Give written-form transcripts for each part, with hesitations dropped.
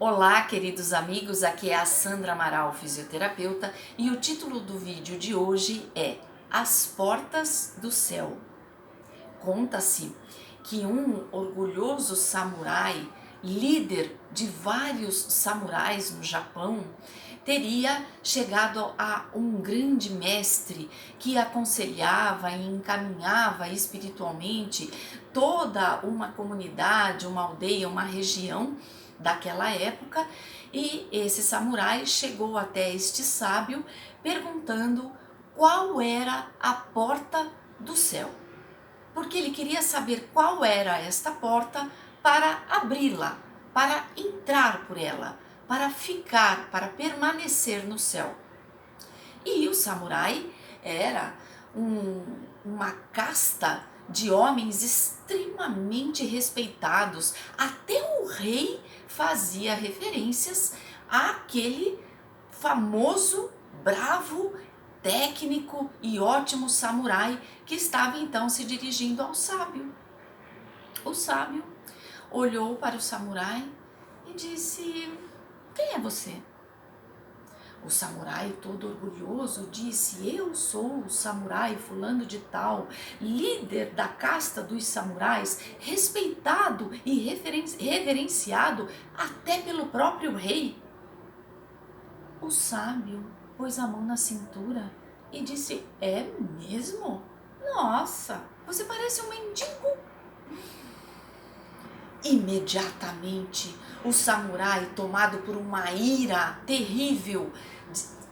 Olá, queridos amigos, aqui é a Sandra Amaral, fisioterapeuta, e o título do vídeo de hoje é As Portas do Céu. Conta-se que um orgulhoso samurai, líder de vários samurais no Japão, teria chegado a um grande mestre que aconselhava e encaminhava espiritualmente toda uma comunidade, uma aldeia, uma região daquela época, e esse samurai chegou até este sábio perguntando qual era a porta do céu, porque ele queria saber qual era esta porta para abri-la, para entrar por ela, para ficar, para permanecer no céu. E o samurai era uma casta de homens extremamente respeitados. Até o rei fazia referências àquele famoso, bravo, técnico e ótimo samurai que estava então se dirigindo ao sábio. O sábio olhou para o samurai e disse: "Quem é você?" O samurai, todo orgulhoso, disse: "Eu sou o samurai fulano de tal, líder da casta dos samurais, respeitado e reverenciado até pelo próprio rei." O sábio pôs a mão na cintura e disse: "É mesmo? Nossa, você parece um mendigo." Imediatamente, o samurai, tomado por uma ira terrível,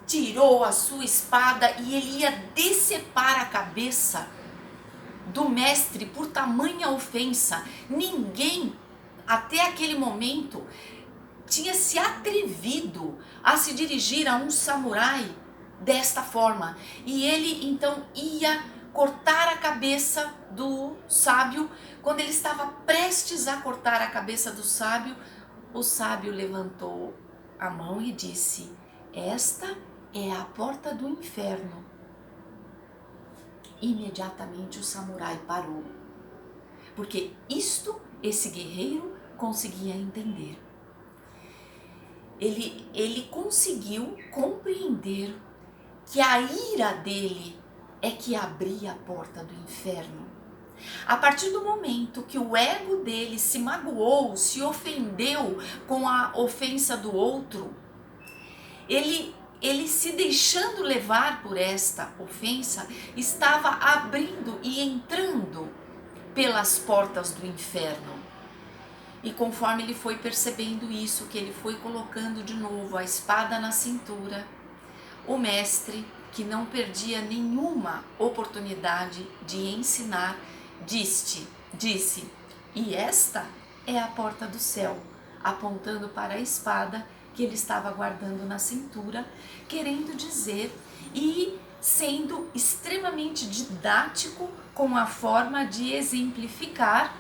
tirou a sua espada e ele ia decepar a cabeça do mestre por tamanha ofensa. Ninguém, até aquele momento, tinha se atrevido a se dirigir a um samurai desta forma. E ele então ia cortar a cabeça do sábio. Quando ele estava prestes a cortar a cabeça do sábio, o sábio levantou a mão e disse: "Esta é a porta do inferno." Imediatamente o samurai parou, porque esse guerreiro conseguia entender. Ele conseguiu compreender que a ira dele é que abria a porta do inferno. A partir do momento que o ego dele se magoou, se ofendeu com a ofensa do outro, ele se deixando levar por esta ofensa, estava abrindo e entrando pelas portas do inferno. E conforme ele foi percebendo isso, que ele foi colocando de novo a espada na cintura, o mestre, que não perdia nenhuma oportunidade de ensinar, disse: "E esta é a porta do céu", apontando para a espada que ele estava guardando na cintura, querendo dizer e sendo extremamente didático com a forma de exemplificar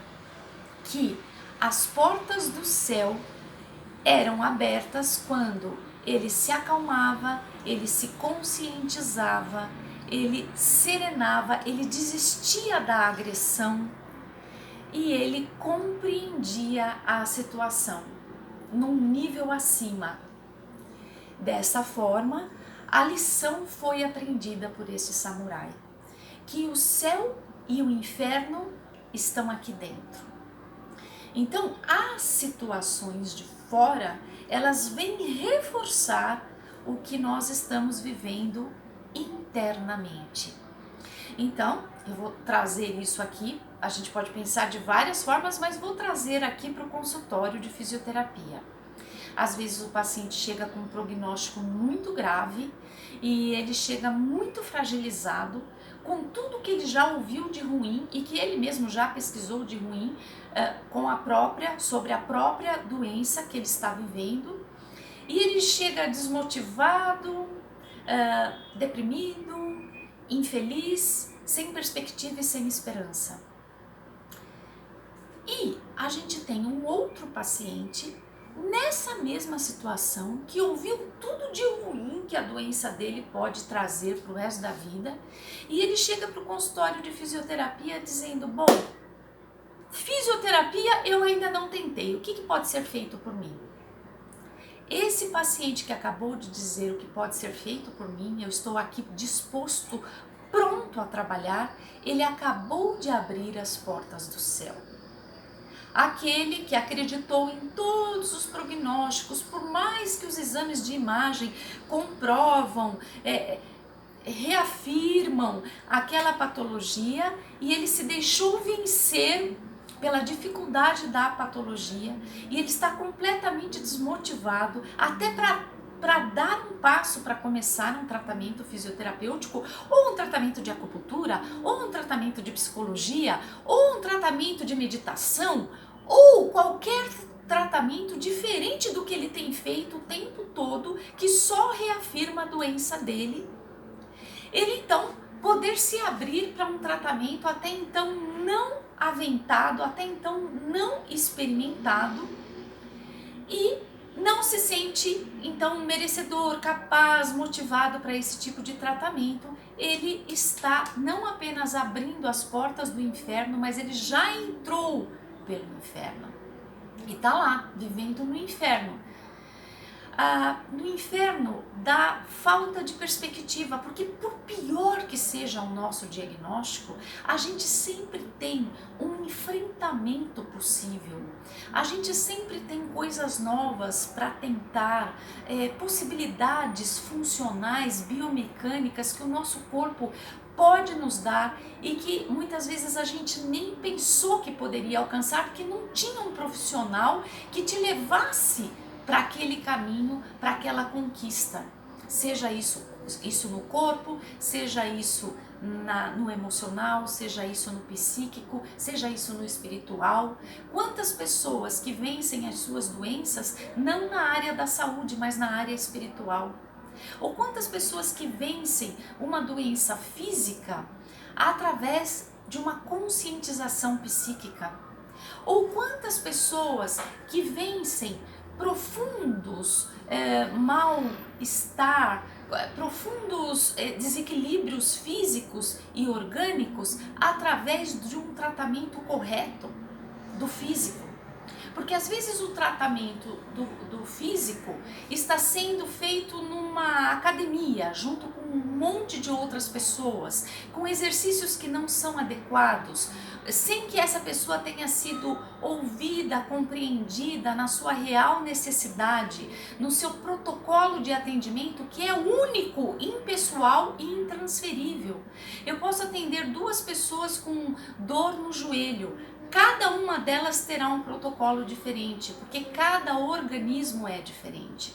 que as portas do céu eram abertas quando ele se acalmava, ele se conscientizava, ele serenava, ele desistia da agressão e ele compreendia a situação num nível acima. Dessa forma, a lição foi aprendida por esse samurai, que o céu e o inferno estão aqui dentro. Então, as situações de fora, elas vêm reforçar o que nós estamos vivendo internamente. Então, eu vou trazer isso aqui, a gente pode pensar de várias formas, mas vou trazer aqui para o consultório de fisioterapia. Às vezes o paciente chega com um prognóstico muito grave e ele chega muito fragilizado, com tudo que ele já ouviu de ruim e que ele mesmo já pesquisou de ruim sobre a própria doença que ele está vivendo, e ele chega desmotivado, deprimido, infeliz, sem perspectiva e sem esperança. E a gente tem um outro paciente nessa mesma situação, que ouviu tudo de ruim que a doença dele pode trazer para o resto da vida, e ele chega para o consultório de fisioterapia dizendo: "Bom, fisioterapia eu ainda não tentei, o que pode ser feito por mim?" esse paciente que acabou de dizer o que pode ser feito por mim, eu estou aqui disposto, pronto a trabalhar, ele acabou de abrir as portas do céu. Aquele que acreditou em todos os prognósticos, por mais que os exames de imagem comprovam, reafirmam aquela patologia, e ele se deixou vencer pela dificuldade da patologia, e ele está completamente desmotivado, até para dar um passo para começar um tratamento fisioterapêutico, ou um tratamento de acupuntura, ou um tratamento de psicologia, ou um tratamento de meditação, ou qualquer tratamento diferente do que ele tem feito o tempo todo, que só reafirma a doença dele. Ele então poder se abrir para um tratamento até então não aventado, até então não experimentado, e não se sente então merecedor, capaz, motivado para esse tipo de tratamento. Ele está não apenas abrindo as portas do inferno, mas ele já entrou pelo inferno e está lá vivendo no inferno. No inferno da falta de perspectiva, porque por pior que seja o nosso diagnóstico, a gente sempre tem um enfrentamento possível, a gente sempre tem coisas novas para tentar, possibilidades funcionais, biomecânicas que o nosso corpo pode nos dar e que muitas vezes a gente nem pensou que poderia alcançar, porque não tinha um profissional que te levasse para aquele caminho, para aquela conquista. Seja isso no corpo, seja isso no emocional, seja isso no psíquico, seja isso no espiritual. Quantas pessoas que vencem as suas doenças não na área da saúde, mas na área espiritual? Ou quantas pessoas que vencem uma doença física através de uma conscientização psíquica? Ou quantas pessoas que vencem profundos mal-estar, profundos desequilíbrios físicos e orgânicos através de um tratamento correto do físico? Porque às vezes o tratamento do físico está sendo feito numa academia, junto com um monte de outras pessoas, com exercícios que não são adequados, sem que essa pessoa tenha sido ouvida, compreendida na sua real necessidade, no seu protocolo de atendimento, que é único, impessoal e intransferível. Eu posso atender 2 pessoas com dor no joelho, cada uma delas terá um protocolo diferente, porque cada organismo é diferente.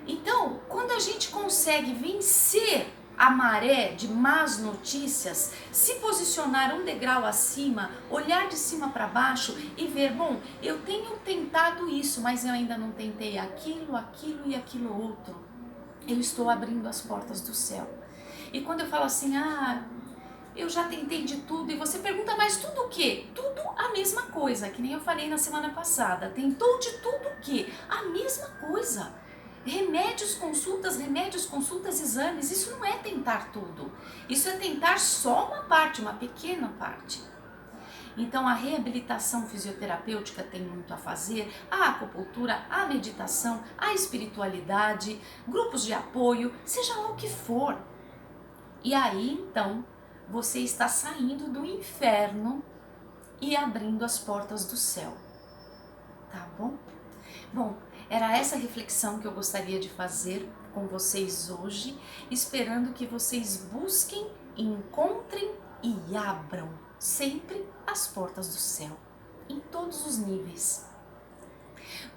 Então, quando a gente consegue vencer a maré de más notícias, se posicionar um degrau acima, olhar de cima para baixo e ver, bom, eu tenho tentado isso, mas eu ainda não tentei aquilo, aquilo e aquilo outro. Eu estou abrindo as portas do céu. E quando eu falo assim, eu já tentei de tudo, e você pergunta, mas tudo o quê? Tudo a mesma coisa, que nem eu falei na semana passada. Tentou de tudo o quê? A mesma coisa. Remédios, consultas, exames, isso não é tentar tudo. Isso é tentar só uma parte, uma pequena parte. Então a reabilitação fisioterapêutica tem muito a fazer, a acupuntura, a meditação, a espiritualidade, grupos de apoio, seja lá o que for. E aí então você está saindo do inferno e abrindo as portas do céu, tá bom? Bom, era essa reflexão que eu gostaria de fazer com vocês hoje, esperando que vocês busquem, encontrem e abram sempre as portas do céu, em todos os níveis.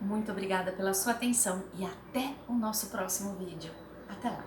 Muito obrigada pela sua atenção e até o nosso próximo vídeo. Até lá!